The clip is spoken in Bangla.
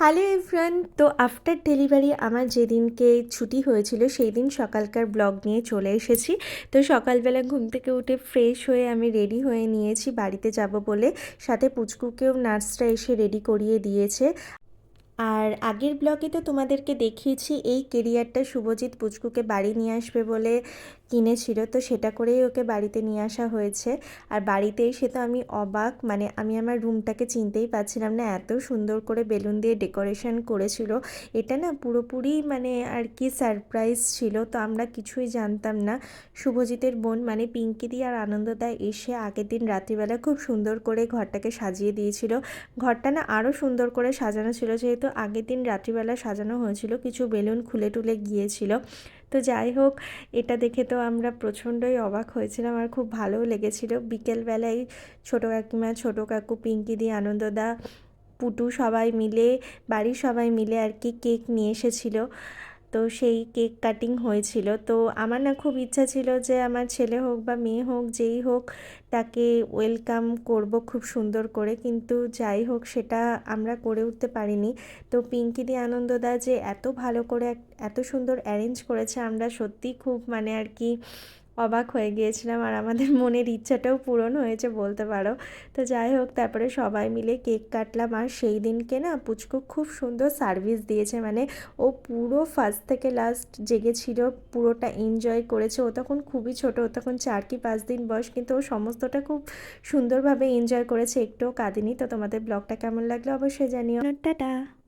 Hello everyone. তো আফটার ডেলিভারি আমার যেদিনকে ছুটি হয়েছিল সেই দিন সকালকার ব্লগ নিয়ে চলে এসেছি। তো সকালবেলা ঘুম থেকে উঠে ফ্রেশ হয়ে আমি রেডি হয়ে নিয়েছি বাড়িতে যাব বলে। সাথে পুচকুকেও নার্সরা এসে রেডি করিয়ে দিয়েছে। আর আগের ব্লগে তো তোমাদেরকে দেখিয়েছি এই কেরিয়ারটা শুভজিৎ পুচকুকে বাড়ি নিয়ে আসবে বলে কিনেছিল, তো সেটা করেই ওকে বাড়িতে নিয়ে আসা হয়েছে। আর বাড়িতে এসে তো আমি অবাক, মানে আমি আমার রুমটাকে চিনতেই পারছিলাম না, এত সুন্দর করে বেলুন দিয়ে ডেকোরেশন করেছিল। এটা না পুরোপুরি মানে আর কি সারপ্রাইজ ছিল, তো আমরা কিছুই জানতাম না। শুভজিতের বোন মানে পিঙ্কিদি আর আনন্দদা এসে আগের দিন রাত্রিবেলা খুব সুন্দর করে ঘরটাকে সাজিয়ে দিয়েছিল। ঘরটা না আরও সুন্দর করে সাজানো ছিল, যেহেতু আগের দিন রাত্রিবেলা সাজানো হয়েছিল, কিছু বেলুন খুলে টুলে গিয়েছিল। তো যাই হোক, এটা দেখে তো আমরা প্রচণ্ডই অবাক হয়েছিলাম আর খুব ভালোও লেগেছিল। বিকেলবেলায় ছোটো কাকিমা, ছোটো কাকু, পিঙ্কিদি, আনন্দদা, পুটু সবাই মিলে, বাড়ির সবাই মিলে আর কি কেক নিয়ে এসেছিলো। তো সেই কেক কাটিং হয়েছিল। তো আমার না খুব ইচ্ছা ছিল যে আমার ছেলে হোক বা মেয়ে হোক, যেই হোক, তাকে ওয়েলকাম করব খুব সুন্দর করে, কিন্তু যাই হোক সেটা আমরা করে উঠতে পারিনি। তো পিঙ্কিদি, আনন্দদা যে এত ভালো করে এত সুন্দর অ্যারেঞ্জ করেছে, আমরা সত্যিই খুব মানে আর কি অবাক হয়ে গিয়েছিলাম। আর আমাদের মনের ইচ্ছাটাও পূরণ হয়েছে বলতে পারো। তো যাই হোক, তারপরে সবাই মিলে কেক কাটলাম। আর সেই দিনকে না পুচকু খুব সুন্দর সার্ভিস দিয়েছে, মানে ও পুরো ফার্স্ট থেকে লাস্ট জেগেছিল, পুরোটা এনজয় করেছে। ও তখন খুবই ছোট, ও তখন 4 কি 5 দিন বয়স, কিন্তু ও সমস্তটা খুব সুন্দরভাবে এনজয় করেছে, একটুও কাঁদেনি। তো তোমাদের ব্লগটা কেমন লাগলো অবশ্যই জানিও। টাটা।